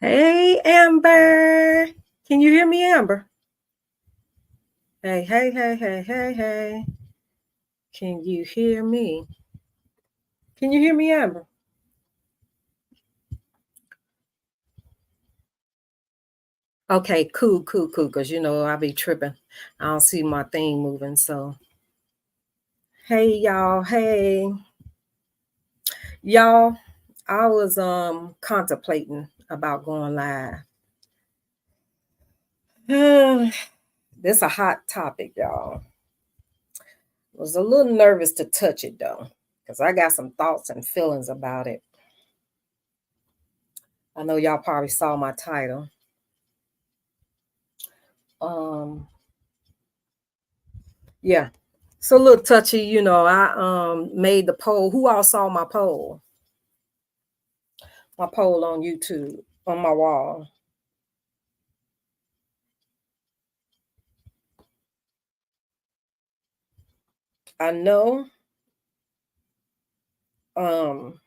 Hey, Amber. Can you hear me, Amber? Hey, hey, hey, hey, hey, hey. Can you hear me? Can you hear me, Amber? Okay, cool, cool, cool. Because I be tripping. I don't see my thing moving. So, hey, y'all. Hey, y'all. I was contemplating about going live. This a hot topic, y'all. Was a little nervous to touch it though, because I got some thoughts and feelings about it. I know y'all probably saw my title. Um, yeah. So a little touchy, I made the poll. Who all saw my poll? My poll on YouTube on my wall. I know um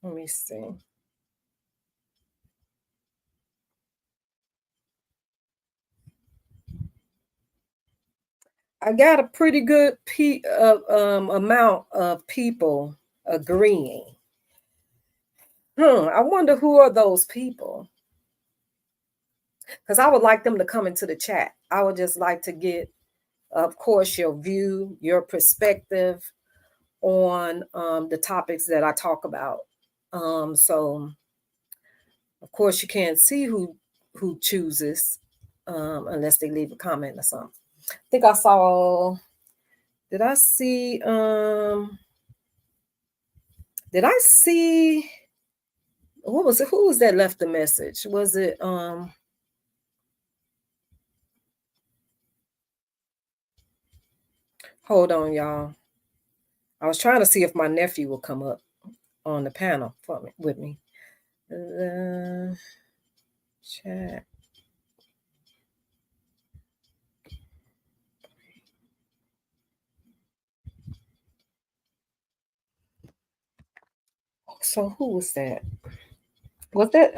let me see. I got a pretty good amount of people agreeing. I wonder who are those people? Because I would like them to come into the chat. I would just like to get, of course, your view, your perspective on the topics that I talk about. So, of course, you can't see who chooses unless they leave a comment or something. I think I saw. Did I see? Did I see? What was it? Who was that left the message? Was it? Hold on, y'all. I was trying to see if my nephew will come up on the panel with me. Chat. So who was that? Was that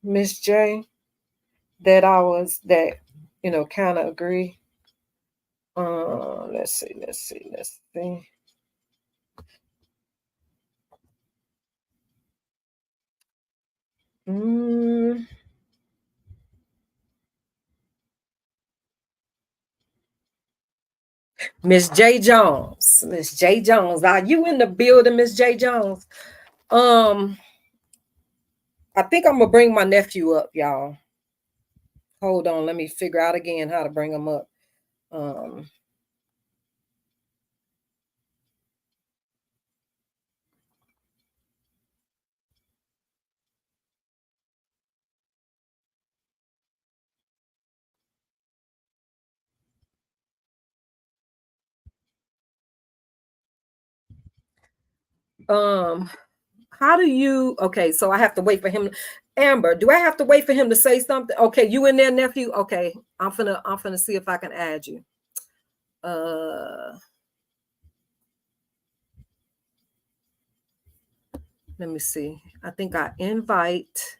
Miss J that kind of agree? Let's see. Mm, Miss J Jones. Miss J Jones. Are you in the building, Miss J Jones? Um, I think I'm gonna bring my nephew up, y'all. Hold on, let me figure out again how to bring him up. Um, um, how do you? Okay, so I have to wait for him. Amber, do I have to wait for him to say something? Okay, you in there, nephew? Okay, I'm finna see if I can add you. Uh, let me see. I think I invite.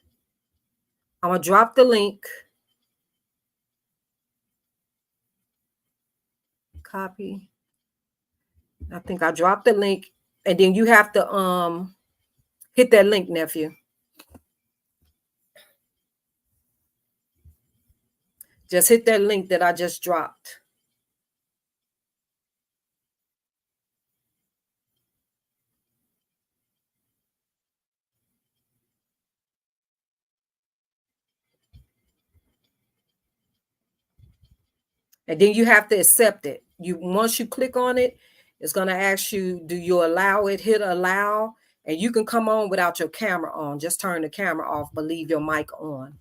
I'm gonna drop the link. Copy. I think I dropped the link, and then you have to hit that link, nephew. Just hit that link that I just dropped. And then you have to accept it. Once you click on it, it's gonna ask you, do you allow it? Hit allow, and you can come on without your camera on. Just turn the camera off, but leave your mic on.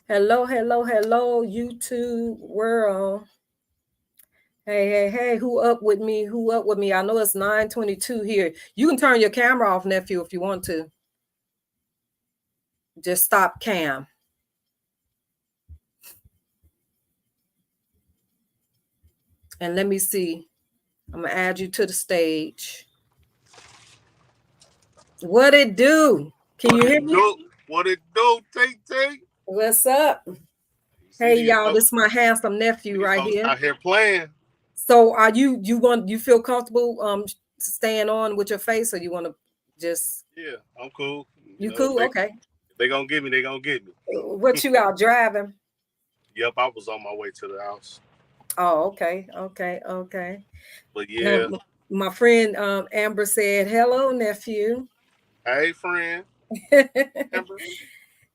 Hello, hello, hello, YouTube world. Hey, hey, hey, who up with me? Who up with me? I know it's 9:22 here. You can turn your camera off, nephew, if you want to. Just stop cam. And let me see. I'm gonna add you to the stage. What it do? Can you hear me? What it do, Take? What's up? See Hey y'all, this is my handsome nephew these right folks here. out here playing. So are you feel comfortable staying on with your face, or you want to just Yeah, I'm cool. you cool? Okay. If they gonna get me, they gonna get me. What you out driving? Yep, I was on my way to the house. Oh, okay. But yeah, My friend Amber said, "Hello, nephew." hey friend, Amber.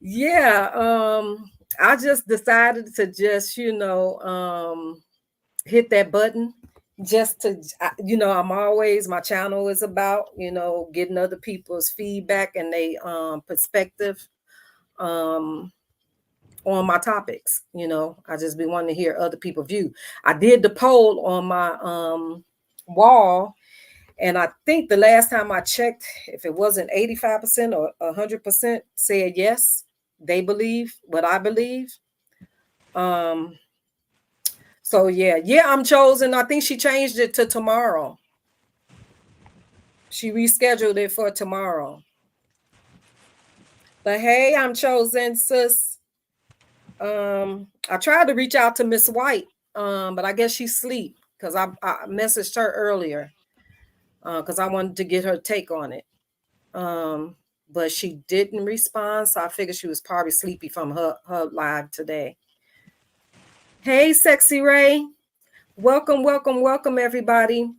Yeah, I just decided to just, hit that button just to, I'm always, my channel is about, getting other people's feedback and they perspective um on my topics. I just be wanting to hear other people's view. I did the poll on my wall, and I think the last time I checked, if it wasn't 85% or 100% said yes, they believe what I believe. Um, so yeah, I'm chosen. I think she changed it to tomorrow. She rescheduled it for tomorrow. But hey, I'm chosen, sis. I tried to reach out to Miss White, but I guess she's asleep because I messaged her earlier because I wanted to get her take on it. But she didn't respond, so I figured she was probably sleepy from her live today. Hey, Sexy Ray. Welcome, everybody.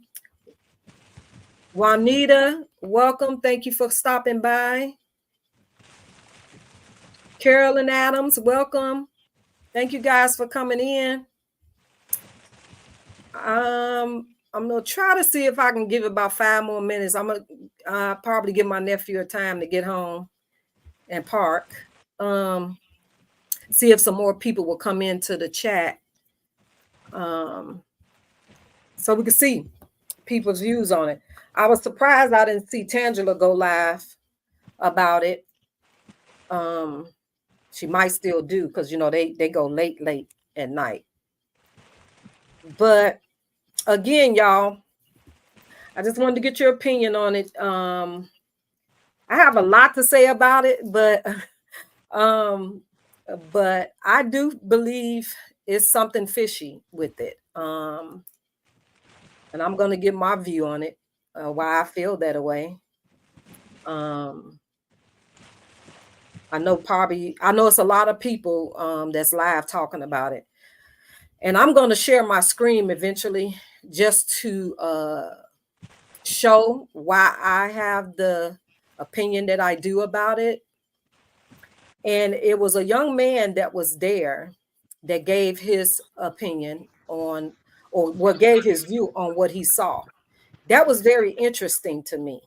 Juanita, welcome. Thank you for stopping by. Carolyn Adams, welcome. Thank you guys for coming in. I'm gonna try to see if I can give about 5 more minutes. I'm gonna probably give my nephew a time to get home and park. See if some more people will come into the chat. So we can see people's views on it. I was surprised I didn't see Tangela go live about it. She might still do because they go late at night. But again, y'all, I just wanted to get your opinion on it. I have a lot to say about it, but I do believe it's something fishy with it. And I'm gonna give my view on it, why I feel that way. I know it's a lot of people that's live talking about it. And I'm gonna share my screen eventually just to show why I have the opinion that I do about it. And it was a young man that was there that gave his opinion on, or what gave his view on what he saw. That was very interesting to me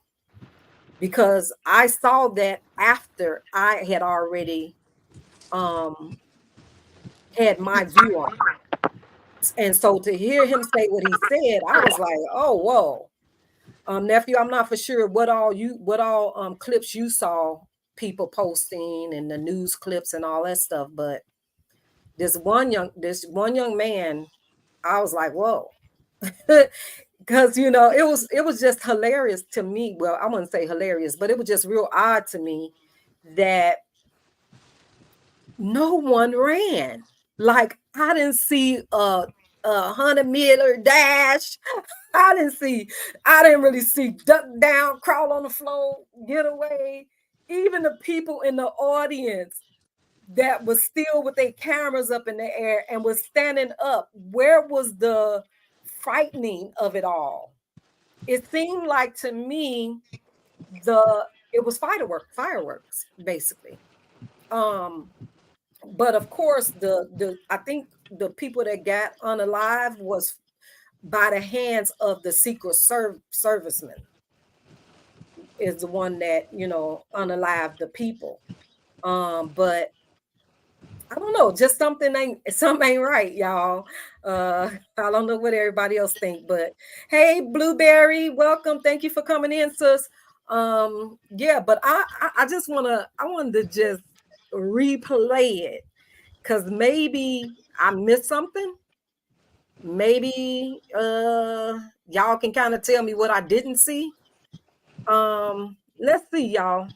because I saw that after I had already had my view on it. And so to hear him say what he said, I was like, oh, whoa. Nephew, I'm not for sure what all clips you saw people posting and the news clips and all that stuff, but this one young man, I was like, whoa. Because it was just hilarious to me. Well, I wouldn't say hilarious, but it was just real odd to me that no one ran. Like, I didn't see a 100-meter dash. I didn't really see duck down, crawl on the floor, get away. Even the people in the audience that was still with their cameras up in the air and was standing up. Where was the frightening of it all? It seemed like to me it was fireworks basically. But of course I think the people that got unalive was by the hands of the Secret Servicemen is the one that unalive the people. But I don't know, just something ain't right, y'all. I don't know what everybody else think, but hey, Blueberry, welcome. Thank you for coming in, sis. Yeah, but I wanted to just replay it because maybe I missed something. maybe y'all can kind of tell me what I didn't see. Let's see, y'all.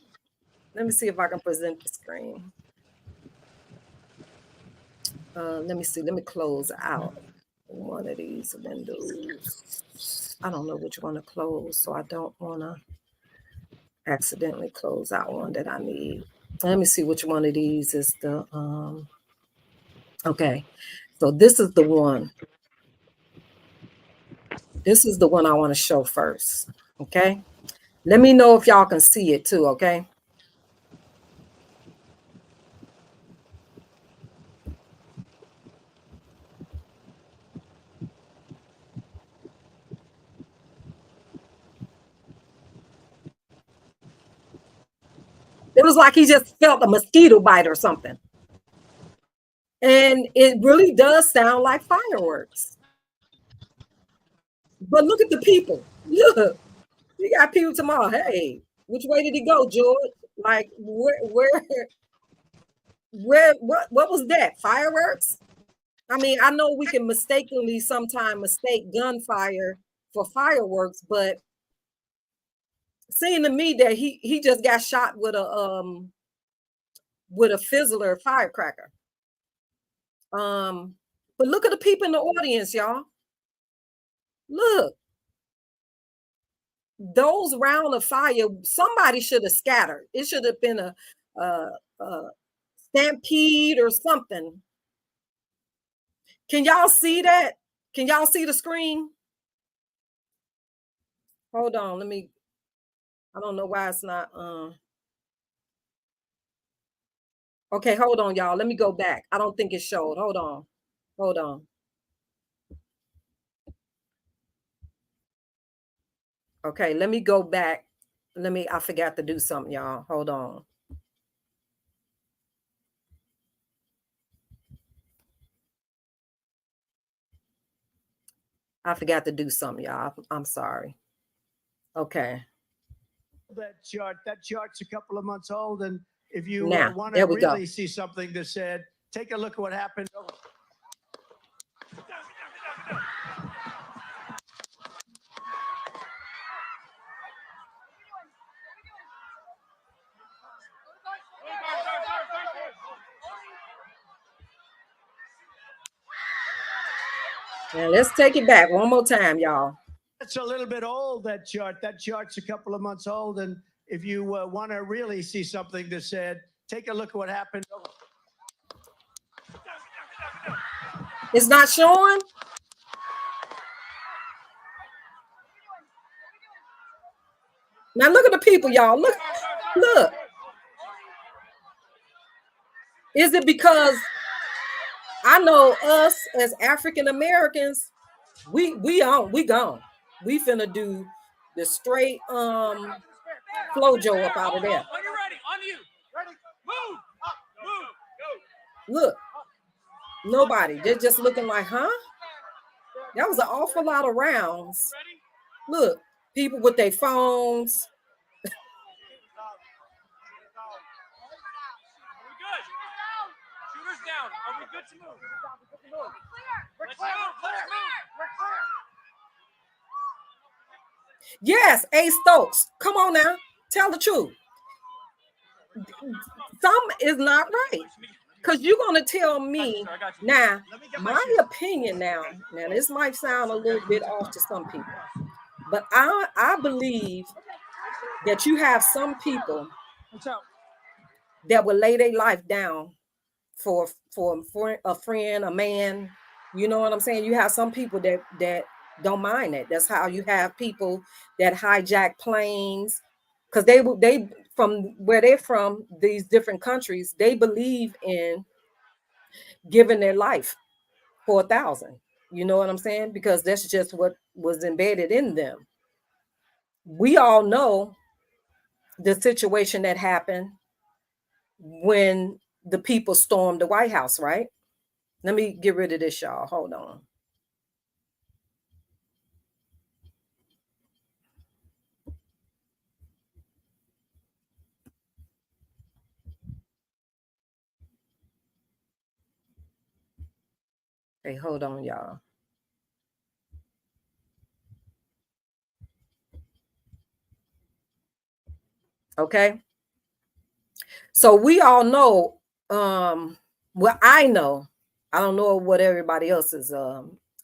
Let me see if I can present the screen. Let me see. Let me close out one of these windows. I don't know which one to close, so I don't want to accidentally close out one that I need. Let me see which one of these is the okay. So this is the one. This is the one I want to show first. Okay. Let me know if y'all can see it too, okay? It was like he just felt a mosquito bite or something. And it really does sound like fireworks. But look at the people. Look, you got people tomorrow. Hey, which way did he go, George? Like what was that? Fireworks? I mean, I know we can mistakenly sometimes mistake gunfire for fireworks, but seeing to me that he just got shot with a fizzler firecracker. But look at the people in the audience, y'all. Look, those round of fire, somebody should have scattered. It should have been a stampede or something. Can y'all see that? Can y'all see the screen? Hold on, I don't know why it's not okay, hold on, y'all. Let me go back. I don't think it showed. Hold on. Hold on. Okay, let me go back. I forgot to do something, y'all. Hold on. I forgot to do something, y'all. I'm sorry. Okay. That chart's a couple of months old, and if you want there to we go. really see something that said, take a look at what happened. Now let's take it back one more time, y'all. It's a little bit old, that chart. That chart's a couple of months old, and if you want to really see something that said, take a look at what happened. It's not showing? Now look at the people, y'all. Look. Is it because I know us as African Americans, we gone. We finna do the straight flojo up out of there. When you're ready, on you. Ready? Move. Move. Go. Look. Nobody. They're just looking like, huh? That was an awful lot of rounds. Look, people with their phones. Down. Are we good to move? We're clear. We're clear. Yes, Ace Stokes. Come on now. Tell the truth. Something is not right. Because you're going to tell me now, my opinion now, this might sound a little bit off to some people, but I believe that you have some people that will lay their life down for a friend, a man. You know what I'm saying? You have some people that don't mind it. That's how you have people that hijack planes, because they from where they're from, these different countries, they believe in giving their life for 1,000. You know what I'm saying? Because that's just what was embedded in them. We all know the situation that happened when the people stormed the White House, right? Let me get rid of this, y'all. Hold on. Hey, hold on, y'all. Okay. So we all know, well, I know, I don't know what everybody else is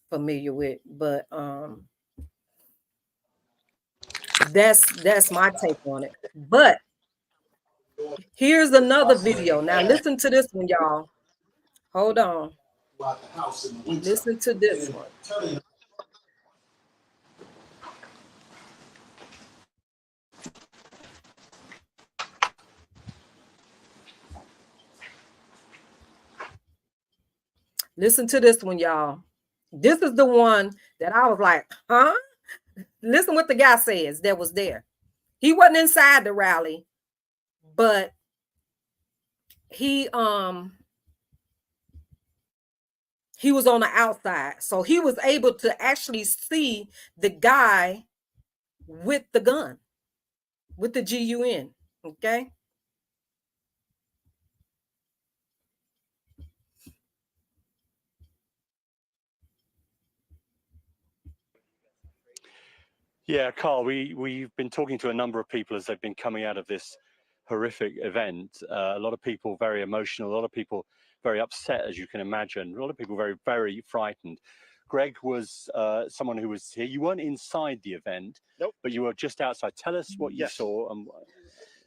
familiar with, but that's my take on it. But here's another video. Now listen to this one, y'all. Hold on. Listen to this one. Listen to this one, y'all. This is the one that I was like, huh? Listen what the guy says that was there. He wasn't inside the rally, but he was on the outside. So he was able to actually see the guy with the gun, with the GUN. Okay. Yeah, Carl, we've been talking to a number of people as they've been coming out of this horrific event. A lot of people very emotional, a lot of people very upset, as you can imagine, a lot of people very, very frightened. Greg was someone who was here. You weren't inside the event, nope, but you were just outside. Tell us what you saw.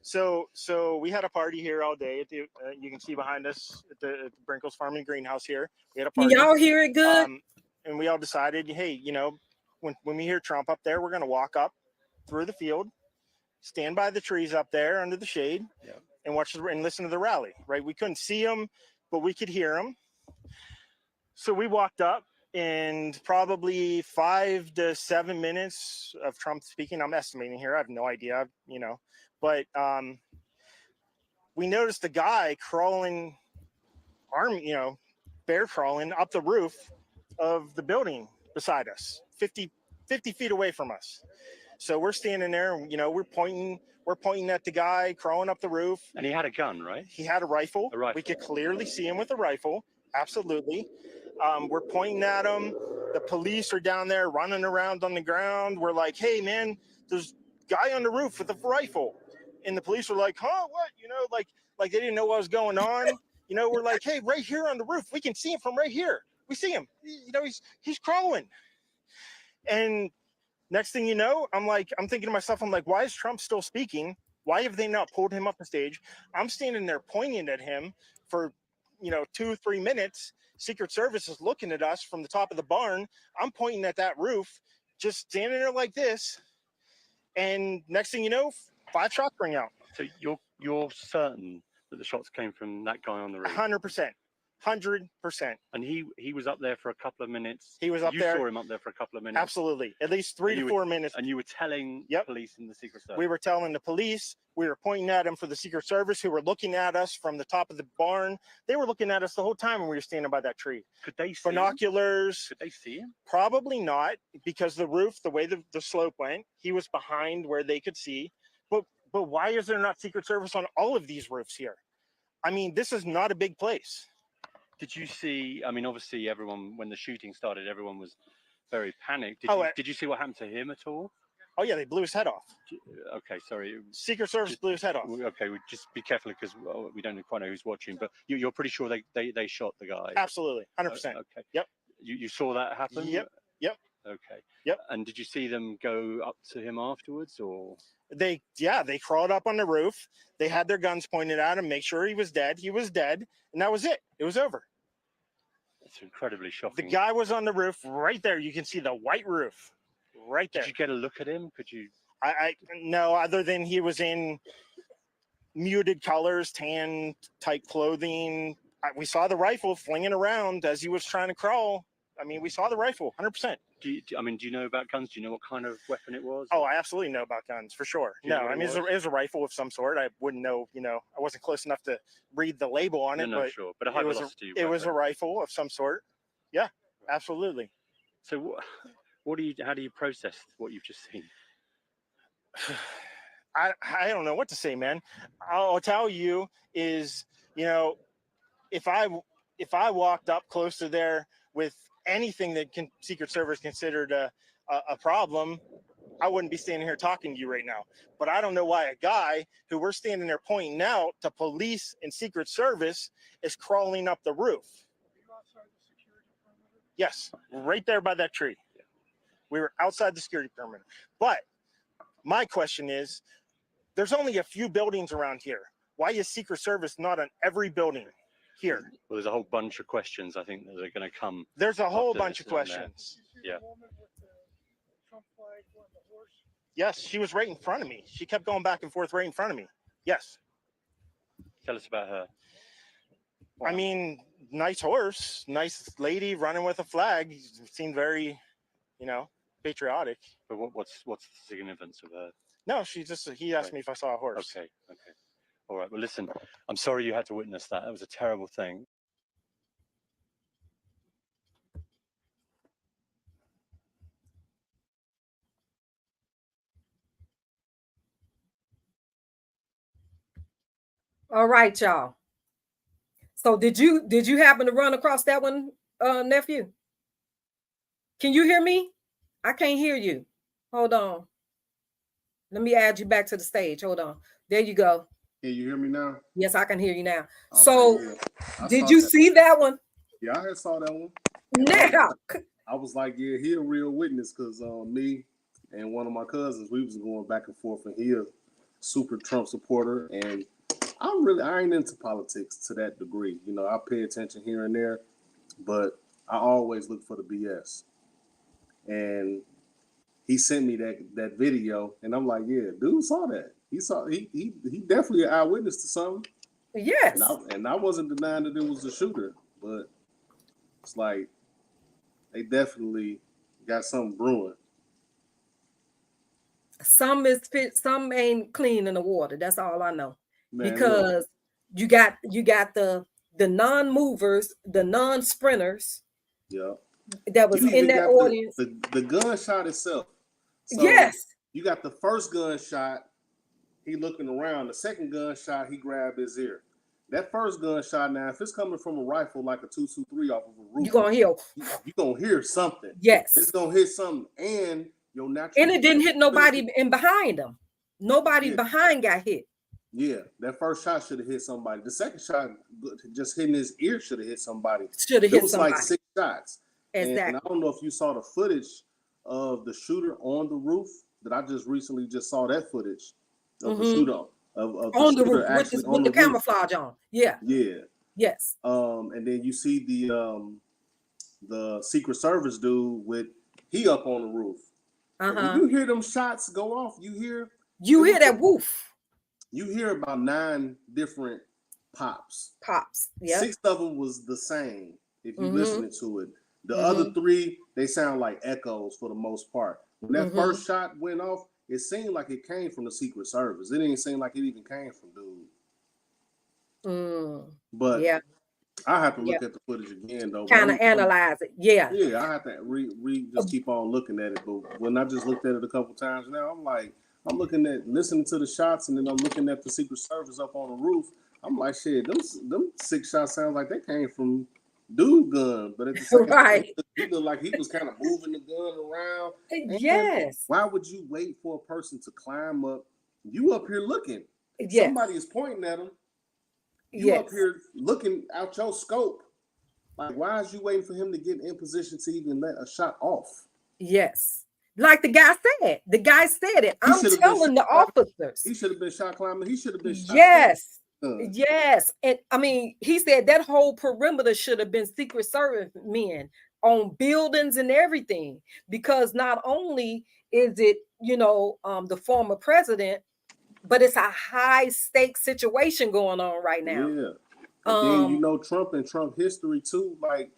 So we had a party here all day. At the, you can see behind us at the Brinkles Farm and Greenhouse here. We had a party. Can y'all hear it good? And we all decided, hey, you know, when we hear Trump up there, we're going to walk up through the field, stand by the trees up there under the shade, and watch and listen to the rally. Right? We couldn't see him, but we could hear him. So we walked up, and probably 5 to 7 minutes of Trump speaking. I'm estimating here. I have no idea. You know. But we noticed the guy crawling, bear crawling up the roof of the building beside us, 50 feet away from us. So we're standing there, you know, we're pointing at the guy crawling up the roof. And he had a gun, right? He had a rifle. A rifle. We could clearly see him with a rifle. Absolutely. We're pointing at him. The police are down there running around on the ground. We're like, hey, man, there's a guy on the roof with a rifle. And the police were like, huh, what? You know, like they didn't know what was going on. You know, we're like, hey, right here on the roof, we can see him from right here. We see him. You know, he's crawling. And next thing you know, I'm thinking to myself, I'm like, why is Trump still speaking? Why have they not pulled him up the stage? I'm standing there pointing at him for, 2-3 minutes. Secret Service is looking at us from the top of the barn. I'm pointing at that roof, just standing there like this. And next thing you know, 5 shots ring out. So you're certain that the shots came from that guy on the roof? 100%. 100%. And he was up there for a couple of minutes. He was up there. You saw him up there for a couple of minutes. Absolutely. At least 3 to 4 minutes. And you were telling police and the Secret Service. We were telling the police. We were pointing at them for the Secret Service, who were looking at us from the top of the barn. They were looking at us the whole time when we were standing by that tree. Could they see binoculars? Could they see him? Probably not, because the roof, the way the slope went, he was behind where they could see. But why is there not Secret Service on all of these roofs here? I mean, this is not a big place. Did you see, I mean, obviously everyone, when the shooting started, everyone was very panicked. Did you see what happened to him at all? Oh, yeah, they blew his head off. Okay, sorry. Secret Service blew his head off. Okay, we just be careful because we don't quite know who's watching, but you're pretty sure they shot the guy? Absolutely, 100%. Okay. Yep. You saw that happen? Yep. Okay. Yep. And did you see them go up to him afterwards, or? They crawled up on the roof. They had their guns pointed at him, make sure he was dead. He was dead, and that was it. It was over. It's incredibly shocking. The guy was on the roof right there. You can see the white roof right there. Did you get a look at him? Could you? No, other than he was in muted colors, tan type clothing. We saw the rifle flinging around as he was trying to crawl. I mean, we saw the rifle, 100%. Do you know about guns? Do you know what kind of weapon it was? Oh, I absolutely know about guns, for sure. No, I mean, it was a rifle of some sort. I wouldn't know, I wasn't close enough to read the label on it. No, sure. But a high velocity weapon. It was a rifle of some sort. Yeah, absolutely. So how do you process what you've just seen? I don't know what to say, man. I'll tell you is, if I walked up close to there with anything that Secret Service considered a problem, I wouldn't be standing here talking to you right now. But I don't know why a guy who we're standing there pointing out to police and Secret Service is crawling up the roof. Yes, right there by that tree. We were outside the security perimeter. But my question is, there's only a few buildings around here. Why is Secret Service not on every building here? Well, there's a whole bunch of questions I think that are going to come. There's a whole After bunch this of and that. questions. Yeah. Yes, she was right in front of me. She kept going back and forth right in front of me. Yes. Tell us about her. I mean, nice horse, nice lady running with a flag. Seemed very, patriotic. But what's the significance of her? No, he asked me if I saw a horse. Okay. All right. Well, listen, I'm sorry you had to witness that. That was a terrible thing. All right, y'all. So did you happen to run across that one, nephew? Can you hear me? I can't hear you. Hold on. Let me add you back to the stage. Hold on. There you go. Can you hear me now? Yes, I can hear you now. Okay, So yeah. did you see that one? Yeah, I saw that one. Now. I was like, yeah, he a real witness because me and one of my cousins, we was going back and forth, and he a super Trump supporter, and I ain't into politics to that degree. I pay attention here and there, but I always look for the BS. And he sent me that video, and I'm like, yeah, dude saw that. He definitely an eyewitness to something. Yes. And I wasn't denying that it was a shooter, but it's like they definitely got something brewing. Some is fit, some ain't clean in the water. That's all I know. Man, because you got the non-movers, the non-sprinters. Yeah. That was in that audience. The gunshot itself. So yes. You got the first gunshot, he looking around. The second gunshot, he grabbed his ear. That first gunshot, now, if it's coming from a rifle like a 223 off of a roof, you're gonna hear. You're gonna hear something. Yes. It's gonna hit something, and your natural. And it didn't hit nobody in behind them. Nobody behind got hit. Yeah, that first shot should have hit somebody. The second shot, just hitting his ear, should have hit somebody. Should have hit somebody. It was like 6 shots. Exactly. And I don't know if you saw the footage of the shooter on the roof. That I just recently saw that footage of the shooter of on the shooter roof with the camouflage on. Yeah. Yeah. Yes. And then you see the Secret Service dude he up on the roof. When you hear them shots go off, you hear that woof. You hear about 9 different pops. Yeah. 6 of them was the same if you listening to it. The other 3, they sound like echoes for the most part. When that first shot went off, it seemed like it came from the Secret Service. It didn't seem like it even came from dude. But yeah, I have to look at the footage again though. Kind of analyze it. Yeah. Yeah, I have to just keep on looking at it. But when I just looked at it a couple times now, I'm listening to the shots, and then I'm looking at the Secret Service up on the roof. I'm like, shit, them 6 shots sound like they came from dude gun, but at the same time, he looked like he was kind of moving the gun around. Yes. Why would you wait for a person to climb up? You up here looking. Yes. Somebody is pointing at him. You up here looking out your scope. Like, why is you waiting for him to get in position to even let a shot off? Yes. Like the guy said. The guy said it. I'm telling the officers. He should have been shot climbing. He should have been shot. Yes. Yes. And I mean, he said that whole perimeter should have been Secret Service men on buildings and everything, because not only is it, the former president, but it's a high stakes situation going on right now. Yeah. And then Trump and Trump history too. Like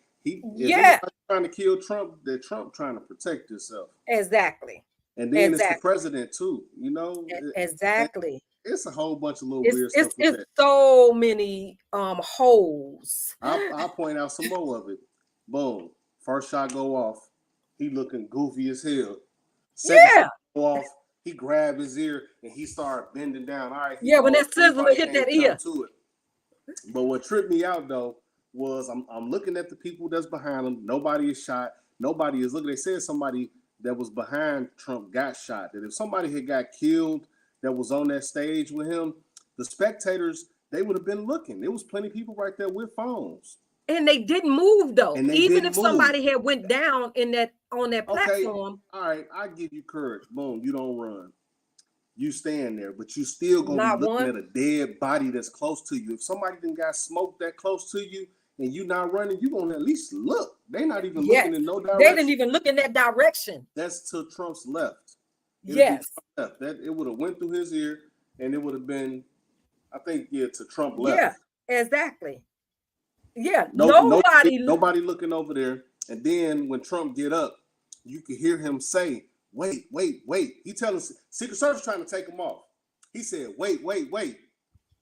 trying to kill Trump, that Trump trying to protect himself. Exactly. And then it's the president too. Exactly. It's a whole bunch of little weird stuff. It's so many holes. I'll point out some more of it. Boom. First shot go off. He looking goofy as hell. Second shot go off. He grabbed his ear and he started bending down. All right. When that sizzler hit that ear. But what tripped me out though was I'm looking at the people that's behind him. Nobody is shot. Nobody is looking. They said somebody that was behind Trump got shot. That if somebody had got killed that was on that stage with him, the spectators, they would have been looking. There was plenty of people right there with phones. And they didn't move though. And they Even didn't if somebody had went down in that on that Okay, platform, all right, I give you courage. Boom, you don't run. You stand there, but you still gonna Not be looking one. at a dead body that's close to you. If somebody done got smoked that close to you and you not running, you gonna at least look. They not even Yes. looking in no they direction. didn't even look in that direction. That's to Trump's left. It'd be Yes. Trump left. That it would have went through his ear, and it would have been, I think, yeah, to Trump Yeah, left. exactly. Yeah, No, nobody. nobody looking over there. And then when Trump get up, you could hear him say, "Wait, wait, wait." He telling Secret Service trying to take him off. He said, "Wait, wait, wait."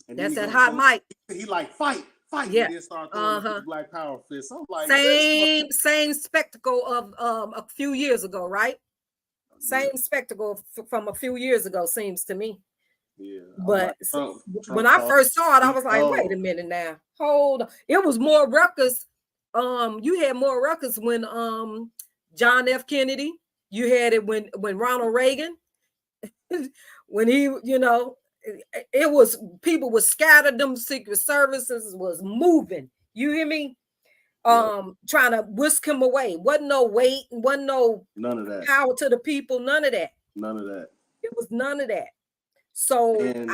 And That's then that hot mic. He like fight. Yeah. And then start throwing the Black Power fist. I'm like, Same spectacle of a few years ago, right? Same spectacle from a few years ago, seems to me. Yeah. But Trump when I first saw it, I was like, Oh. wait a minute now. Hold on. It was more ruckus. You had more ruckus when John F. Kennedy, you had it when Ronald Reagan, when he, it was people were scattered, them Secret Services was moving. You hear me? Trying to whisk him away. Wasn't no weight, wasn't no none of that. power to the people, none of that. None of that. It was none of that. So And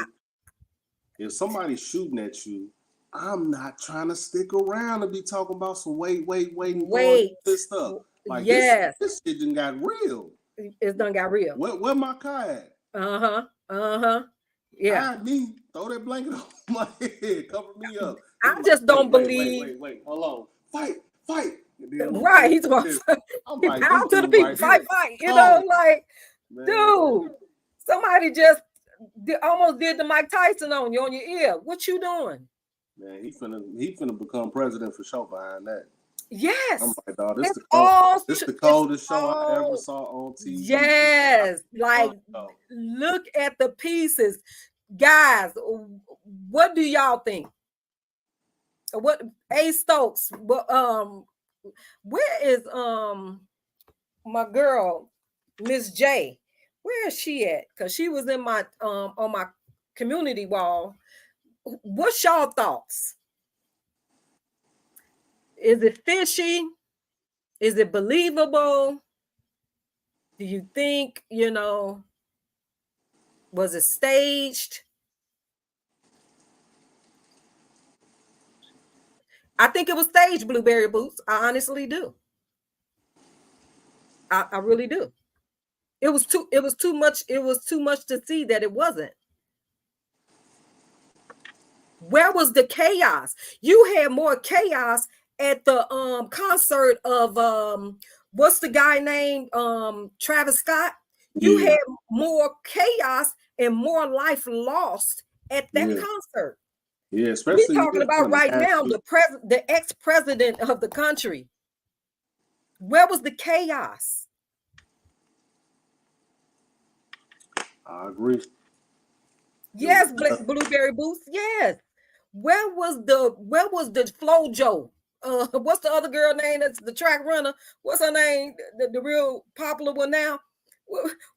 if somebody's shooting at you, I'm not trying to stick around and be talking about some wait, this stuff. Like yes, this shit done got real. It's done got real. Where my car at? Yeah. Hide me, throw that blanket on my head, cover me up. I just don't believe. Wait, hold on. Fight. Right. He's about like, out to the dude people, right fight. here. You know, like, Man. dude, somebody just almost did the Mike Tyson on you, on your ear. What you doing? Man, he finna become president for sure behind that. Yes. I'm like, dog, this It's the coldest show I ever saw on TV. Yes. Like, look at the pieces. Guys, what do y'all think? What A. Stokes? Where is my girl, Miss J? Where is she at? Because she was in my on my community wall. What's y'all thoughts? Is it fishy? Is it believable? Do you think, was it staged? I think it was staged, Blueberry Boots. I honestly do. I really do. It was too much. It was too much to see that it wasn't. Where was the chaos? You had more chaos at the concert of what's the guy named Travis Scott? You had more chaos and more life lost at that concert. Yeah, especially we're talking about right now the ex-president of the country. Where was the chaos? I agree. Yes, Blueberry Boots. Yes. Where was the FloJo? What's the other girl name? That's the track runner. What's her name? The real popular one now.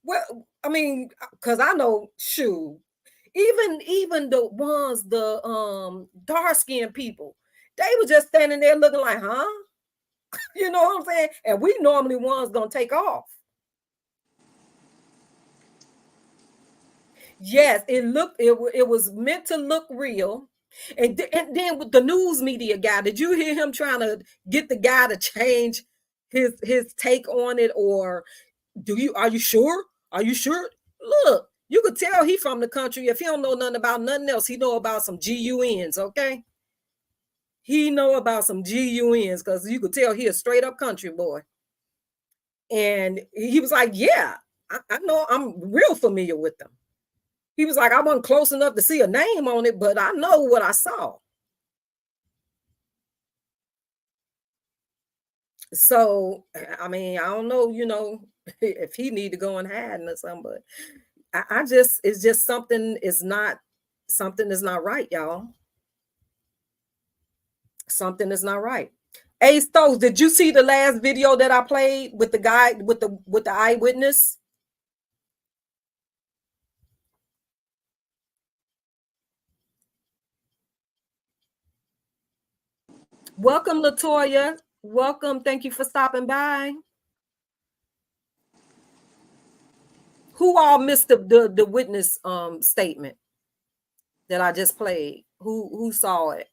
Well, I mean, because I know, shoot, even the ones, the dark-skinned people, they were just standing there looking like, huh? You know what I'm saying? And we normally ones gonna take off. Yes, it was meant to look real. And then with the news media guy, did you hear him trying to get the guy to change his take on it? Or are you sure? Are you sure? Look, you could tell he from the country. If he don't know nothing about nothing else, he know about some GUNs, okay? He know about some GUNs because you could tell he a straight up country boy. And he was like, yeah, I know, I'm real familiar with them. He was like, I wasn't close enough to see a name on it, but I know what I saw. So, I mean, I don't know, if he need to go and hide or something, but it's just something is not right, y'all. Something is not right. Hey Stokes, did you see the last video that I played with the guy with the eyewitness? Welcome, Latoya. Welcome. Thank you for stopping by. Who all missed the witness statement that I just played? Who saw it?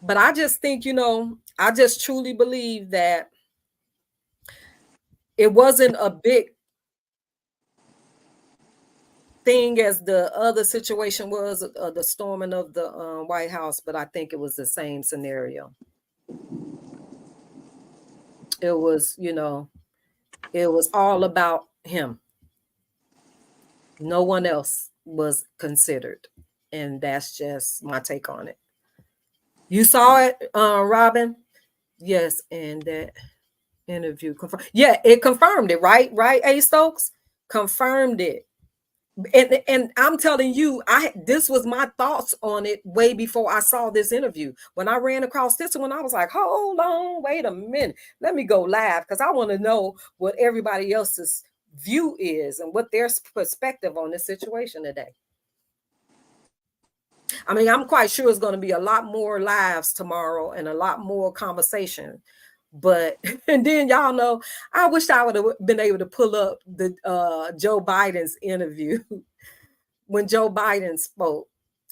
But I just think, you know, I just truly believe that it wasn't a big thing as the other situation was, the storming of the White House, but I think it was the same scenario. It was, you know, it was all about him. No one else was considered. And that's just my take on it. You saw it, Robin? Yes, and that interview confirmed. Yeah, it confirmed it, right? Right, A. Stokes? Confirmed it. And I'm telling you, this was my thoughts on it way before I saw this interview. When I ran across this one, I was like, hold on, wait a minute. Let me go live because I want to know what everybody else's view is and what their perspective on this situation today. I mean, I'm quite sure it's going to be a lot more lives tomorrow and a lot more conversation. But and then y'all know, I wish I would have been able to pull up the Joe Biden's interview when Joe Biden spoke.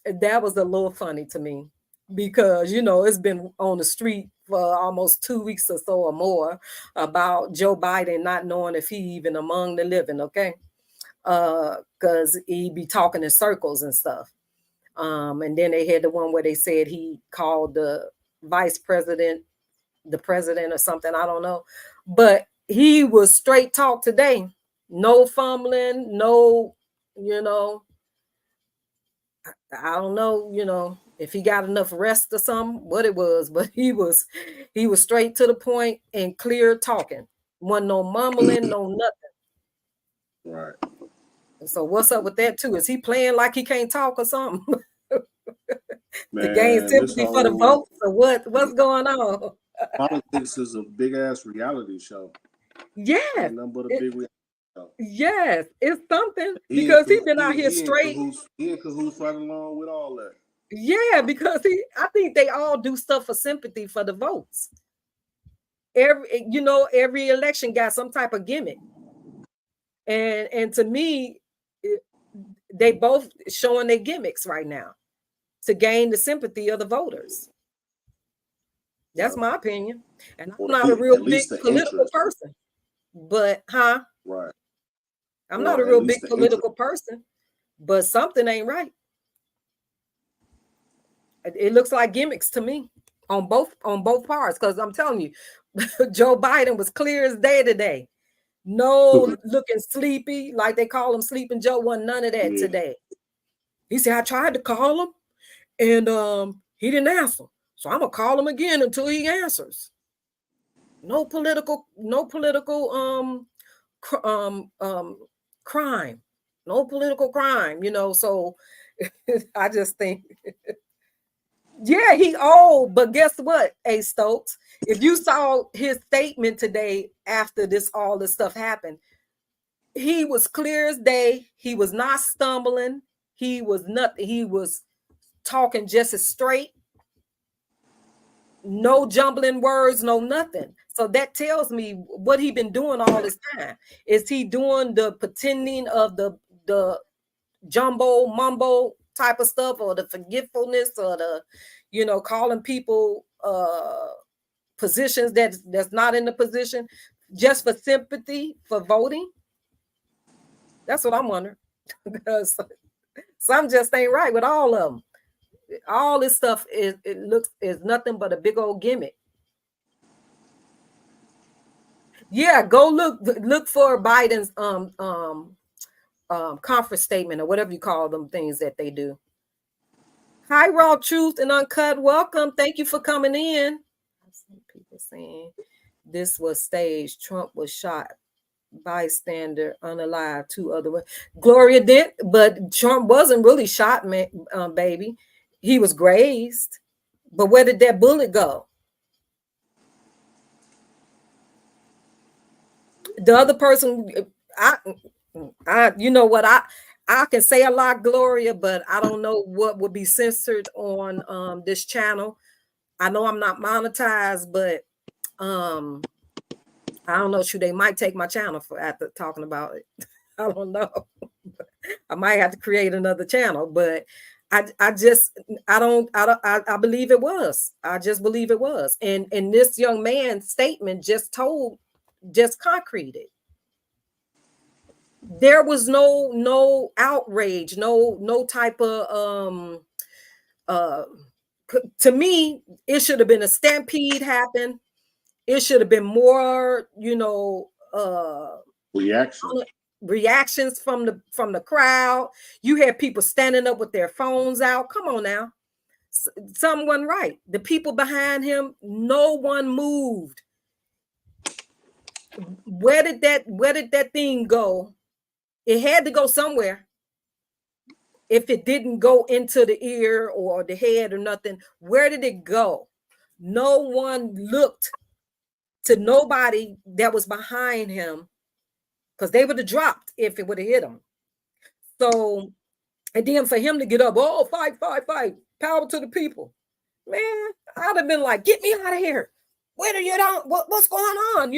That was a little funny to me because, you know, it's been on the street for almost 2 weeks or so or more about Joe Biden not knowing if he even among the living, okay? Because he be talking in circles and stuff. And then they had the one where they said he called the vice president the president or something, I don't know. But he was straight talk today. No fumbling, no, you know, I don't know, you know, if he got enough rest or something, what it was, but he was straight to the point and clear talking. Wasn't no mumbling, no nothing. Right. So what's up with that too? Is he playing like he can't talk or something? Man, to gain sympathy for the votes or what's going on? Politics is a big ass reality show. Yes. Nothing but a big reality show. Yes, it's something because he's been out here straight. He in cahoots right along with all that. Yeah, because I think they all do stuff for sympathy for the votes. Every election got some type of gimmick. And to me, they both showing their gimmicks right now to gain the sympathy of the voters. That's my opinion. And I'm not a real big political person. But, Right. I'm not a real big political person, but something ain't right. It looks like gimmicks to me on both parts, because I'm telling you, Joe Biden was clear as day today. No looking sleepy, like they call him Sleeping Joe. Wasn't none of that today. He said, I tried to call him and he didn't answer. So I'm gonna call him again until he answers. No political crime. No political crime, you know. So I just think yeah, he old, but guess what, A. Stokes? If you saw his statement today after all this stuff happened, he was clear as day. He was not stumbling. He was nothing. He was talking just as straight. No jumbling words, no nothing. So that tells me what he been doing all this time. Is he doing the pretending of the jumbo mumbo type of stuff, or the forgetfulness, or the, you know, calling people positions that's not in the position just for sympathy, for voting? That's what I'm wondering. Because some just ain't right with all of them. All this stuff is nothing but a big old gimmick. Yeah, go look for Biden's conference statement, or whatever you call them things that they do. Hi, Raw Truth and Uncut. Welcome. Thank you for coming in. Some people saying this was staged. Trump was shot. Bystander unalive. 2 other ones. Gloria did, but Trump wasn't really shot, man, baby. He was grazed, but where did that bullet go? The other person, you know what, I can say a lot, Gloria, but I don't know what would be censored on this channel. I know I'm not monetized, but I don't know. Should they might take my channel for after talking about it? I don't know. I might have to create another channel, but I believe it was. I just believe it was. And this young man's statement just concreted. There was no outrage, no type of to me, it should have been a stampede happen. It should have been more, reactions from the crowd. You had people standing up with their phones out. Come on now. Something wasn't right. The people behind him, no one moved. Where did that thing go? It had to go somewhere. If it didn't go into the ear or the head or nothing, where did it go? No one looked to nobody that was behind him, because they would have dropped if it would have hit him. So, and then for him to get up, oh, fight, power to the people. Man, I'd have been like, get me out of here. Where are you down? What's going on?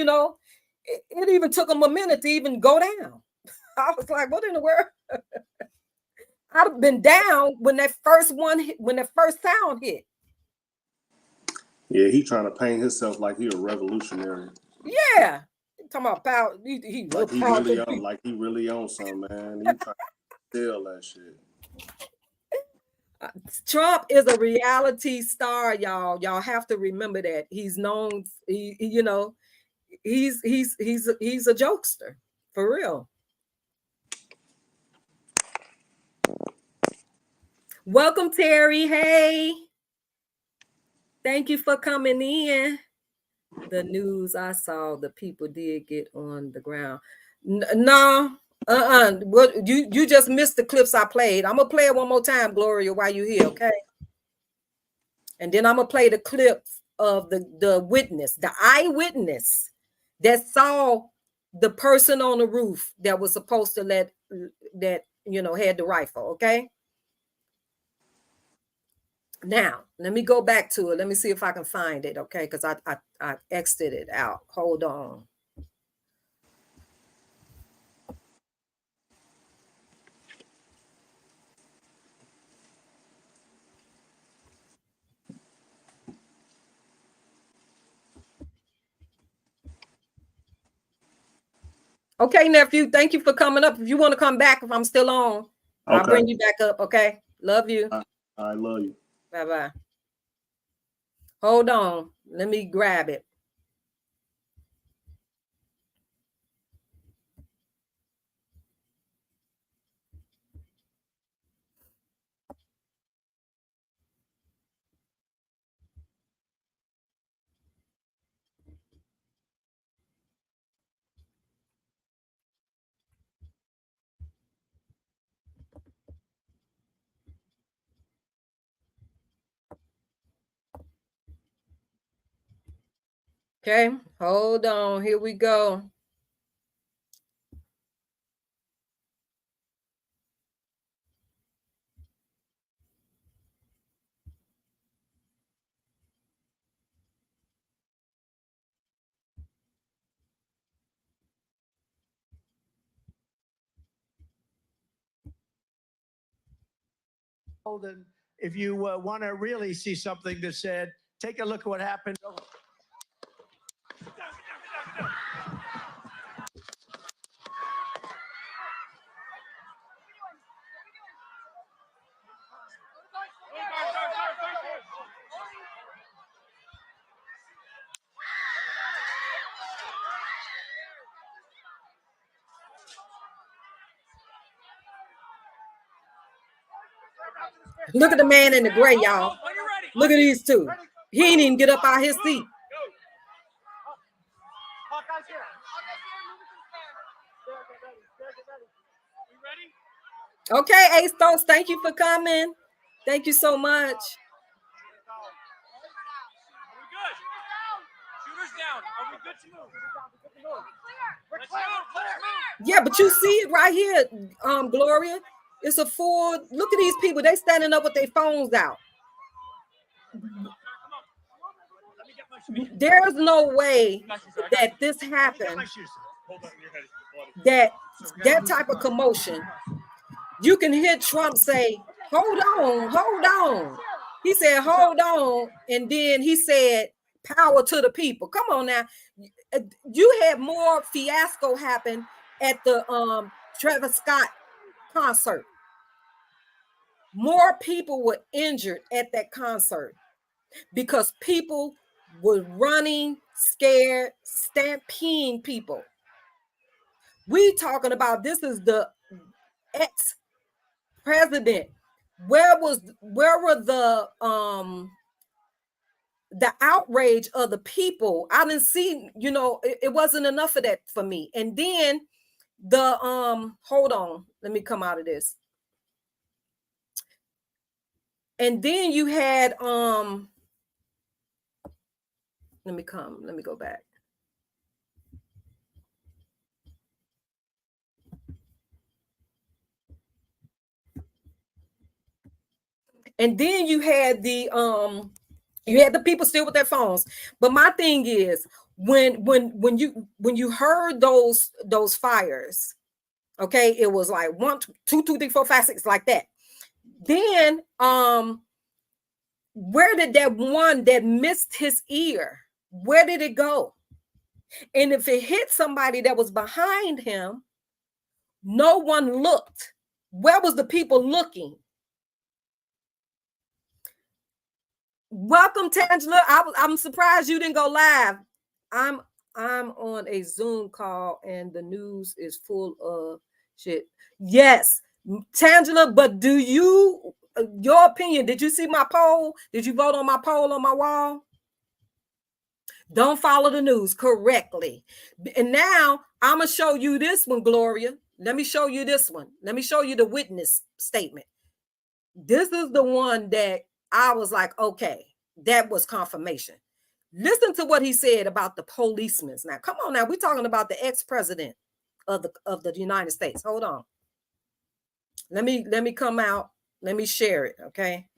It even took him a minute to even go down. I was like, what in the world? I'd have been down when that first sound hit. Yeah, he trying to paint himself like he a revolutionary. Yeah, talking about power. He really on something, man. He trying to steal that shit. Trump is a reality star, y'all. Y'all have to remember that he's known. He's a jokester for real. Welcome, Terry. Hey, thank you for coming in. The news I saw, the people did get on the ground. No, What you just missed the clips I played. I'm gonna play it one more time, Gloria, while you're here, okay? And then I'm gonna play the clip of the witness, the eyewitness that saw the person on the roof that was supposed to had the rifle, okay? Now, let me go back to it. Let me see if I can find it, okay? Because I exited it out. Hold on. Okay, nephew, thank you for coming up. If you want to come back, if I'm still on, I'll bring you back up, okay? Love you. I love you. Bye-bye. Hold on. Let me grab it. Okay, hold on. Here we go. And if you want to really see something that said, take a look at what happened. Look at the man in the gray, y'all. Look at these two. He ain't even get up out his seat. Okay, Ace Stokes, thank you for coming. Thank you so much. Shooters down. Are we good to move? We're clear. Yeah, but you see it right here, Gloria. It's a full. Look at these people. They standing up with their phones out. There's no way that this happened. That type of commotion. You can hear Trump say, "Hold on, hold on." He said, "Hold on," and then he said, "Power to the people." Come on now. You had more fiasco happen at the Travis Scott concert. More people were injured at that concert because people were running, scared, stampeding people. We talking about this is the ex-president. Where were the outrage of the people? I didn't see, it wasn't enough of that for me. And then the hold on, let me come out of this. And then you had let me go back. And then you had the people still with their phones. But my thing is, when you heard those fires, okay, it was like 1, 2, 3, 4, 5, 6, like that. Then where did that one that missed his ear, where did it go? And if it hit somebody that was behind him, no one looked. Where was the people looking? Welcome, Tangela. I'm surprised you didn't go live. I'm on a Zoom call and the news is full of shit. Yes, Tangela, but your opinion, did you see my poll? Did you vote on my poll on my wall? Don't follow the news correctly. And now I'm going to show you this one, Gloria. Let me show you this one. Let me show you the witness statement. This is the one that I was like, okay, that was confirmation. Listen to what he said about the policemen. Now, come on now. We're talking about the ex-president of the United States. Hold on. Let me come out. Let me share it, okay?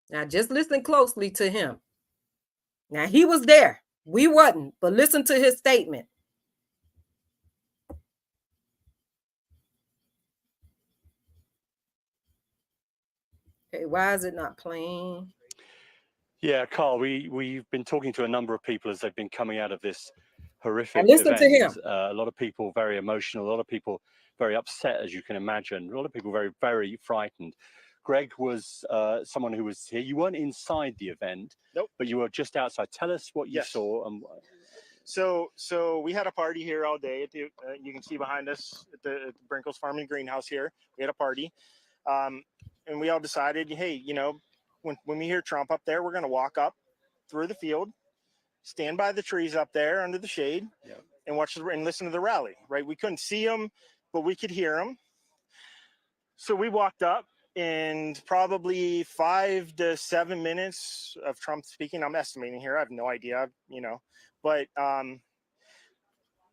Now, just listen closely to him. Now, he was there. We wasn't, but listen to his statement. Okay, why is it not playing? Yeah, Carl, we've been talking to a number of people as they've been coming out of this horrific listen event. to him. A lot of people very emotional, a lot of people very upset, as you can imagine, a lot of people very, very frightened. Greg was someone who was here. You weren't inside the event, nope, but you were just outside. Tell us what you saw. So we had a party here all day. At the, you can see behind us at the Brinkles Farm and Greenhouse here. We had a party, and we all decided, hey, when we hear Trump up there, we're going to walk up through the field, stand by the trees up there under the shade, and watch and listen to the rally. Right? We couldn't see him, but we could hear him. So we walked up. And probably 5 to 7 minutes of Trump speaking, I'm estimating here, I have no idea, but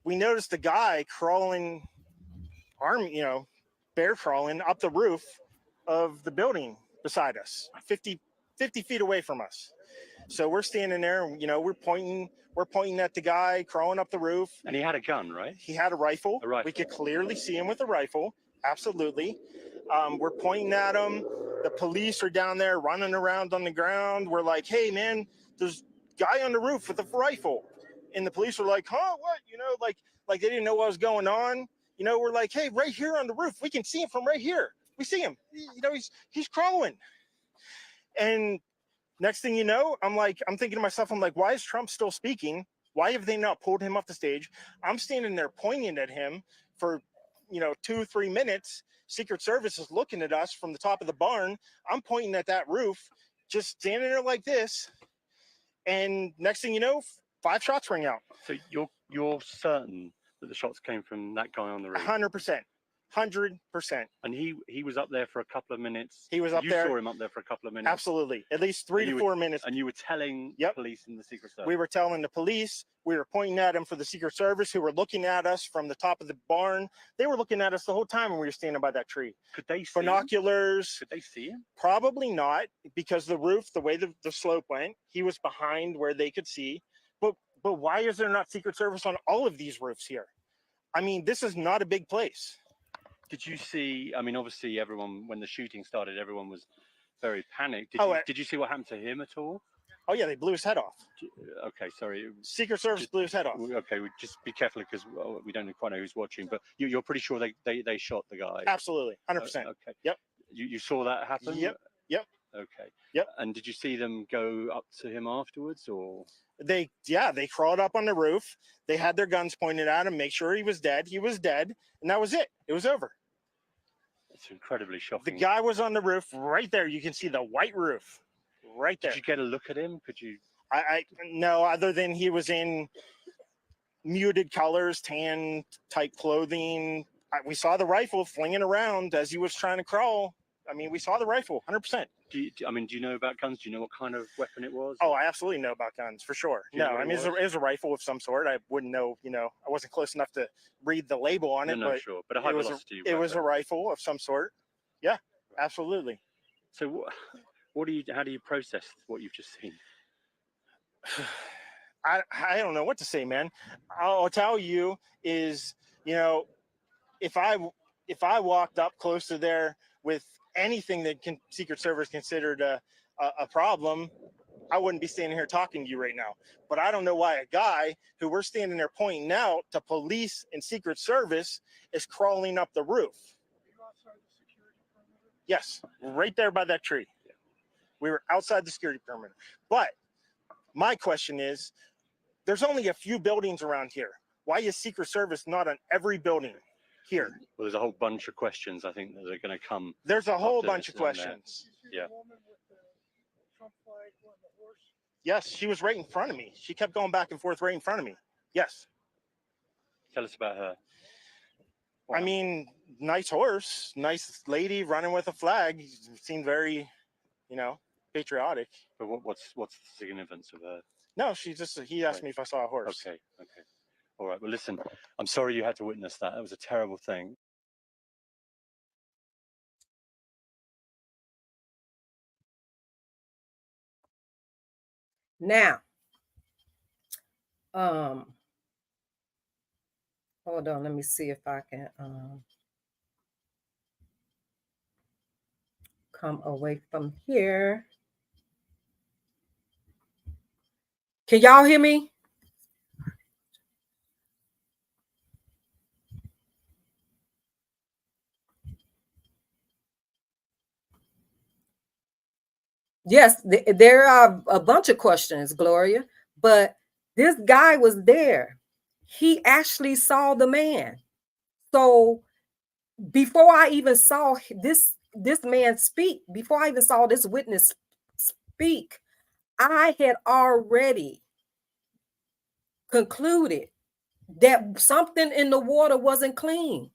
we noticed a guy crawling, bear crawling up the roof of the building beside us, 50 feet away from us. So we're standing there, we're pointing at the guy crawling up the roof. And he had a gun, right? He had a rifle. We could clearly see him with a rifle. Absolutely. We're pointing at him. The police are down there running around on the ground. We're like, hey, man, there's a guy on the roof with a rifle. And the police were like, huh, what? Like they didn't know what was going on. We're like, hey, right here on the roof. We can see him from right here. We see him. He's crawling. And next thing you know, I'm thinking to myself, why is Trump still speaking? Why have they not pulled him off the stage? I'm standing there pointing at him for, 2-3 minutes. Secret Service is looking at us from the top of the barn. I'm pointing at that roof, just standing there like this. And next thing you know, 5 shots ring out. So you're certain that the shots came from that guy on the roof? 100%. 100%. And he was up there for a couple of minutes. He was up you there. You saw him up there for a couple of minutes. Absolutely. At least 3 to 4 minutes. And you were telling Yep. police and the Secret Service? We were telling the police. We were pointing at him for the Secret Service, who were looking at us from the top of the barn. They were looking at us the whole time when we were standing by that tree. Could they see Binoculars. Could they see him? Probably not, because the roof, the way the slope went, he was behind where they could see. But why is there not Secret Service on all of these roofs here? I mean, this is not a big place. Did you see, I mean, obviously everyone, when the shooting started, everyone was very panicked. Did you see what happened to him at all? Oh yeah, they blew his head off. Okay, sorry. Secret Service blew his head off. Okay, we just be careful because we don't quite know who's watching, but you're pretty sure they shot the guy? Absolutely, 100%. Okay. Yep. You saw that happen? Yep. Okay. Yep. And did you see them go up to him afterwards, or? They crawled up on the roof. They had their guns pointed at him, make sure he was dead. He was dead, and that was it. It was over. It's incredibly shocking. The guy was on the roof right there. You can see the white roof right there. Did you get a look at him? Could you? I no, other than he was in muted colors, tan type clothing. We saw the rifle flinging around as he was trying to crawl. I mean, we saw the rifle, 100%. Do you know about guns? Do you know what kind of weapon it was? Oh, I absolutely know about guns, for sure. Do you know No, what I it mean, was? it was a rifle of some sort. I wouldn't know, I wasn't close enough to read the label on it, No, but sure. But a high velocity it was a weapon. rifle of some sort. Yeah, absolutely. So how do you process what you've just seen? I don't know what to say, man. I'll tell you is, if I walked up close to there with anything that Secret Service considered a problem, I wouldn't be standing here talking to you right now. But I don't know why a guy who we're standing there pointing out to police and Secret Service is crawling up the roof. Yes, right there by that tree. We were outside the security perimeter. But my question is, there's only a few buildings around here. Why is Secret Service not on every building here? Well, there's a whole bunch of questions I think that are going to come. There's a whole After bunch this of and that. questions. Yeah. Yes, she was right in front of me. She kept going back and forth right in front of me. Yes. Tell us about her. I mean, nice horse, nice lady running with a flag. Seemed very, patriotic. But what's the significance of her? No, he asked me if I saw a horse. Okay. All right. Well, listen, I'm sorry you had to witness that. That was a terrible thing. Now, hold on, let me see if I can come away from here. Can y'all hear me? Yes, there are a bunch of questions, Gloria, but this guy was there. He actually saw the man. So before I even saw this man speak, before I even saw this witness speak, I had already concluded that something in the water wasn't clean.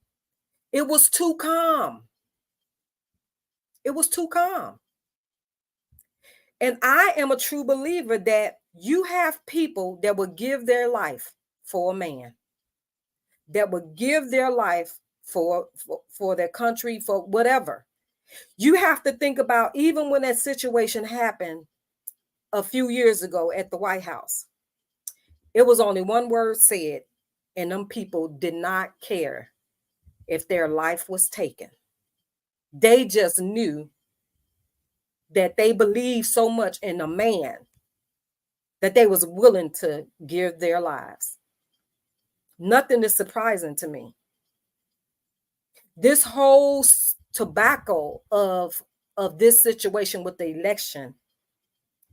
It was too calm. It was too calm. And I am a true believer that you have people that will give their life for a man, that will give their life for their country, for whatever. You have to think about, even when that situation happened a few years ago at the White House, it was only one word said, and them people did not care if their life was taken. They just knew that they believed so much in a man that they was willing to give their lives. Nothing is surprising to me. This whole tobacco of this situation with the election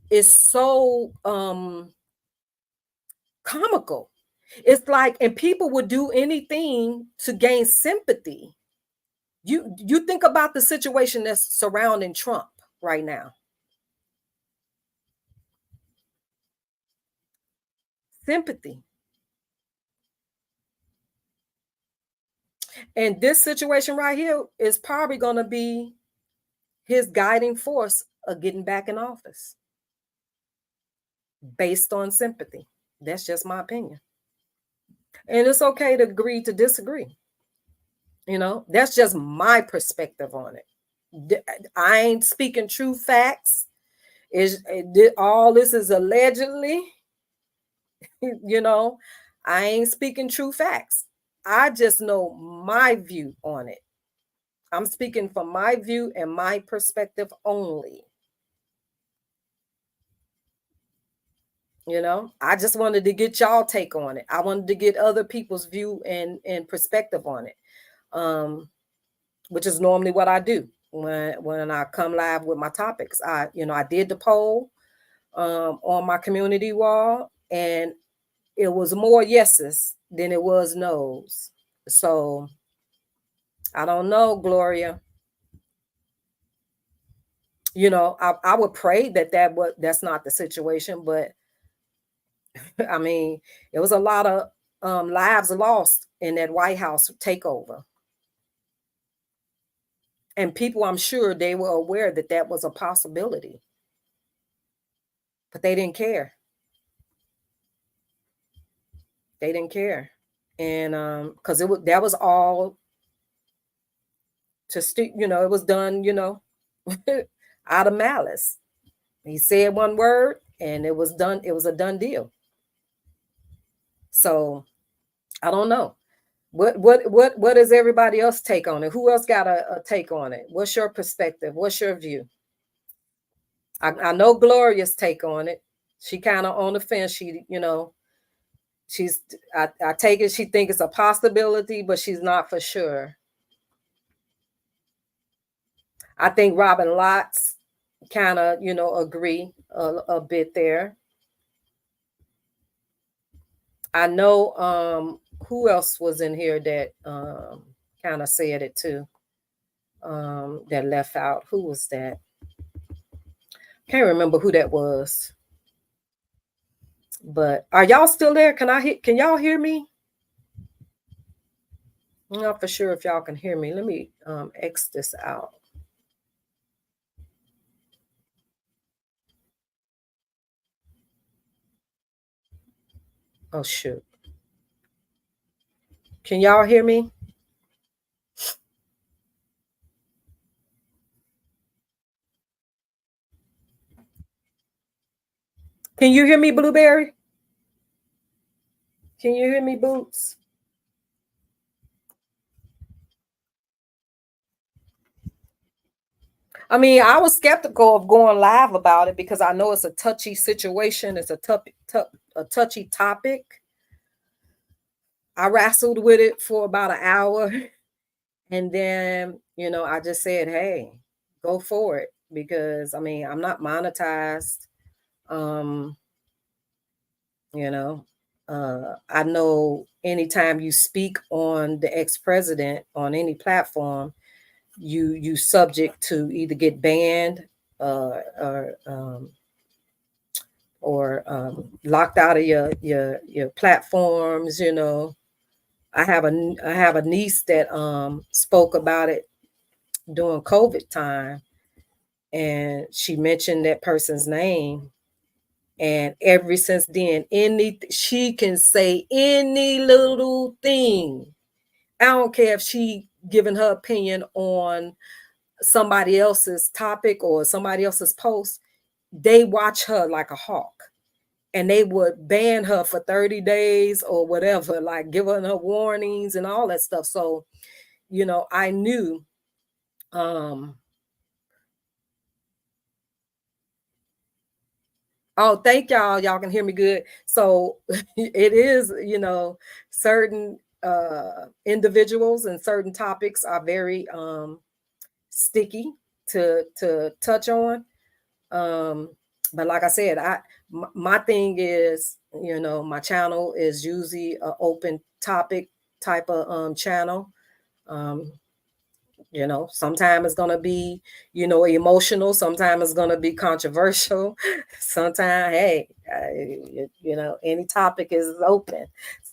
is so comical. It's like, and people would do anything to gain sympathy You think about the situation that's surrounding Trump right now. Sympathy. And this situation right here is probably going to be his guiding force of getting back in office based on sympathy. That's just my opinion. And it's okay to agree to disagree. You know, that's just my perspective on it. I ain't speaking true facts. All this is allegedly, you know, I ain't speaking true facts. I just know my view on it. I'm speaking from my view and my perspective only. You know, I just wanted to get y'all take on it. I wanted to get other people's view and perspective on it, which is normally what I do when I come live with my topics. I did the poll on my community wall, and it was more yeses than it was no's. So I don't know, Gloria. You know, I would pray that's not the situation, but I mean, it was a lot of lives lost in that White House takeover. And people, I'm sure they were aware that that was a possibility, but they didn't care. They didn't care. And because that was all it was done, out of malice. He said one word and it was done. It was a done deal. So I don't know. What does everybody else take on it? Who else got a take on it? What's your perspective? What's your view? I know Gloria's take on it. She kind of on the fence. I take it she thinks it's a possibility, but she's not for sure. I think Robin Lotz kind of, agree a bit there. I know who else was in here that kind of said it too, that left out. Who was that? Can't remember who that was. But are y'all still there? Can y'all hear me? I'm not for sure if y'all can hear me. Let me X this out. Oh, shoot. Can y'all hear me? Can you hear me, Blueberry? Can you hear me, Boots? I mean, I was skeptical of going live about it because I know it's a touchy situation. It's a touchy topic. I wrestled with it for about an hour. And then, I just said, hey, go for it. Because, I mean, I'm not monetized. I know anytime you speak on the ex-president on any platform, you subject to either get banned or locked out of your platforms. I have a niece that spoke about it during COVID time, and she mentioned that person's name. And ever since then, she can say any little thing. I don't care if she giving her opinion on somebody else's topic or somebody else's post. They watch her like a hawk, and they would ban her for 30 days or whatever, like giving her warnings and all that stuff. So, I knew oh, thank y'all. Y'all can hear me good. So it is, certain individuals and certain topics are very sticky to touch on. But like I said, my thing is, my channel is usually an open topic type of channel. You know, sometimes it's gonna be, you know, emotional. Sometimes it's gonna be controversial. Sometimes, hey, you know, any topic is open.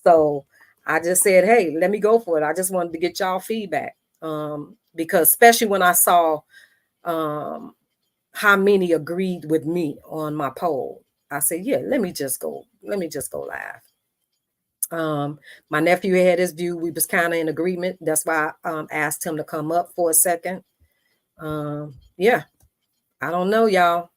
So I just said, hey, let me go for it. I just wanted to get y'all feedback, because especially when I saw how many agreed with me on my poll, I said, yeah, let me just go live. My nephew had his view. We was kind of in agreement. That's why I asked him to come up for a second. Yeah, I don't know, y'all,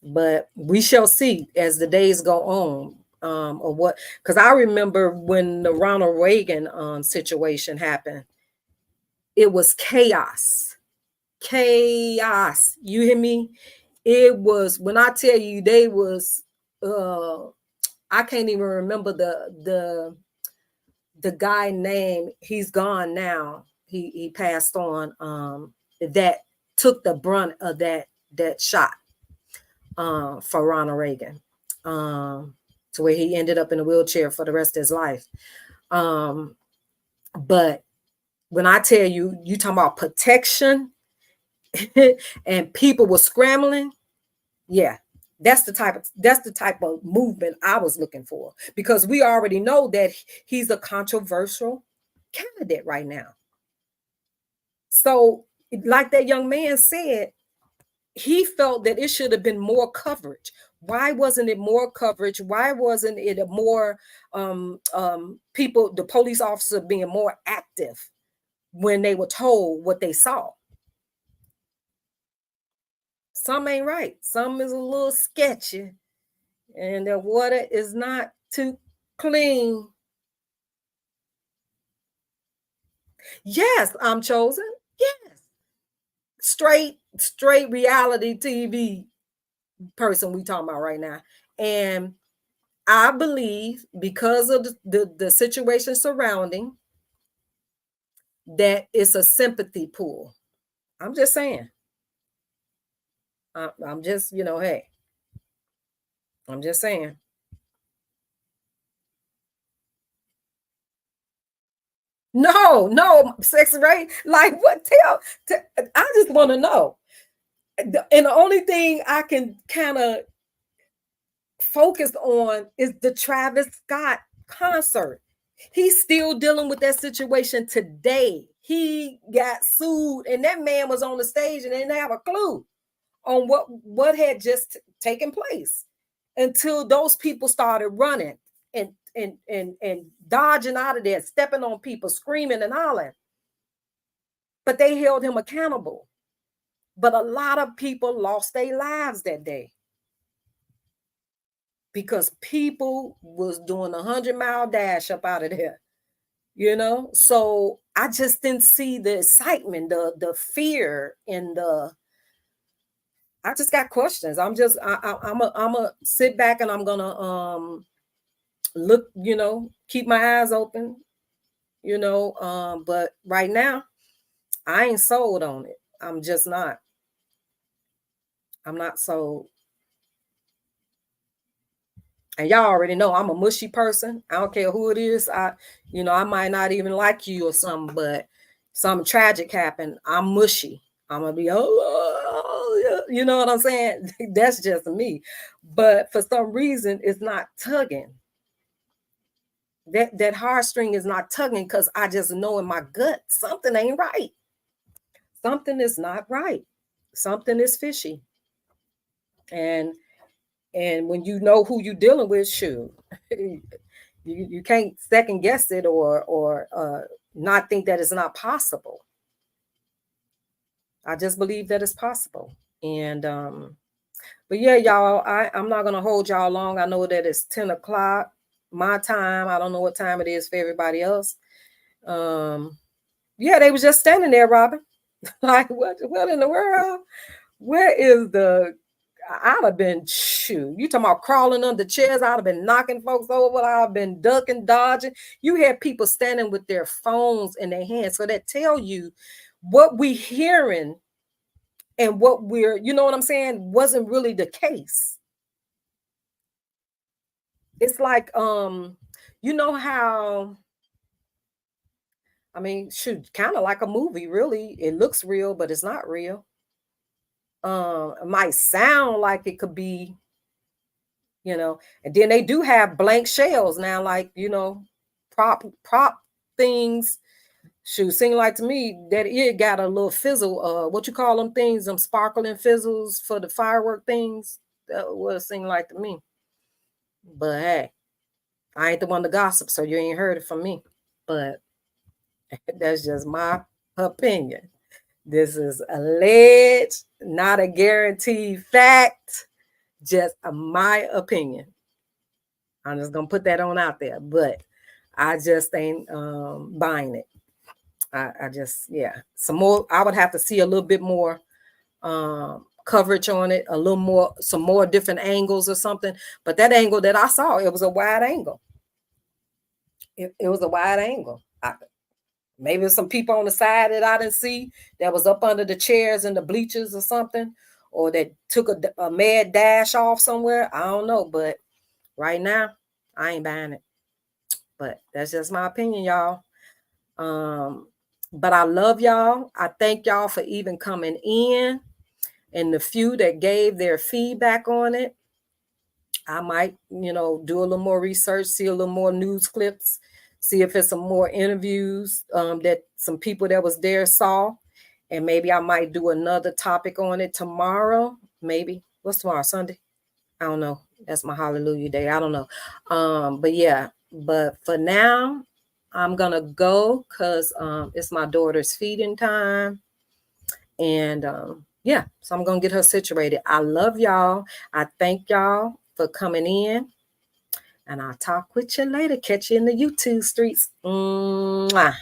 but we shall see as the days go on. Or what? Because I remember when the Ronald Reagan situation happened, it was chaos. Chaos. You hear me? It was, when I tell you, they was I can't even remember the guy name. He's gone now. He passed on, that took the brunt of that shot for Ronald Reagan, to where he ended up in a wheelchair for the rest of his life. But when I tell you, you talking about protection and people were scrambling, yeah, that's the type of movement I was looking for, because we already know that he's a controversial candidate right now. So, like that young man said, he felt that it should have been more coverage. Why wasn't it more coverage? Why wasn't it a more people, the police officer being more active when they were told what they saw? Some ain't right. Some is a little sketchy, and the water is not too clean. Yes, I'm chosen. Yes. Straight reality TV person we talking about right now. And I believe, because of the situation surrounding, that it's a sympathy pool. I'm just saying. I'm just, you know, hey, I'm just saying. No, sex rate. Like what? I just want to know. And the only thing I can kind of focus on is the Travis Scott concert. He's still dealing with that situation today. He got sued, and that man was on the stage and didn't have a clue on what had just taken place until those people started running and dodging out of there, stepping on people, screaming and hollering. But they held him accountable. But a lot of people lost their lives that day because people was doing 100-mile dash up out of there, you know? So I just didn't see the excitement, the fear, and I just got questions. I'm a sit back, and I'm gonna look, you know, keep my eyes open, you know. But right now, I ain't sold on it. I'm just not. I'm not sold. And y'all already know I'm a mushy person. I don't care who it is. I might not even like you or something, but something tragic happened, I'm mushy. I'm gonna be, you know what I'm saying? That's just me. But for some reason, it's not tugging. That heartstring is not tugging, because I just know in my gut something ain't right. Something is not right. Something is fishy. And when you know who you're dealing with, shoot, you can't second guess it or not think that it's not possible. I just believe that it's possible. And but yeah, y'all, I'm not gonna hold y'all long. I know that it's 10 o'clock my time. I don't know what time it is for everybody else. Yeah, they was just standing there, Robin. Like, what in the world? Where is the I'd have been, shoot, you talking about crawling under chairs? I'd have been knocking folks over. I'd have been ducking, dodging. You had people standing with their phones in their hands. So that tell you what we hearing and what we're, you know what I'm saying, wasn't really the case. It's like, you know how I mean, shoot, kind of like a movie, really. It looks real, but it's not real. It might sound like it could be, and then they do have blank shells now, like, prop things. Shoot, seem like to me that it got a little fizzle. What you call them things? Them sparkling fizzles for the firework things. That what it seemed like to me. But hey, I ain't the one to gossip, so you ain't heard it from me. But that's just my opinion. This is alleged, not a guaranteed fact. Just my opinion. I'm just gonna put that on out there, but I just ain't buying it. I just, some more. I would have to see a little bit more coverage on it, a little more, some more different angles or something. But that angle that I saw, it was a wide angle. It was a wide angle. Maybe some people on the side that I didn't see that was up under the chairs and the bleachers or something, or that took a mad dash off somewhere. I don't know, but right now I ain't buying it. But that's just my opinion, y'all. But I love y'all. I thank y'all for even coming in, and the few that gave their feedback on it. I might, do a little more research, see a little more news clips, see if it's some more interviews that some people that was there saw. And maybe I might do another topic on it tomorrow. Maybe. What's tomorrow? Sunday? I don't know. That's my hallelujah day. I don't know. But for now, I'm going to go because it's my daughter's feeding time. And so I'm going to get her situated. I love y'all. I thank y'all for coming in. And I'll talk with you later. Catch you in the YouTube streets. Mwah.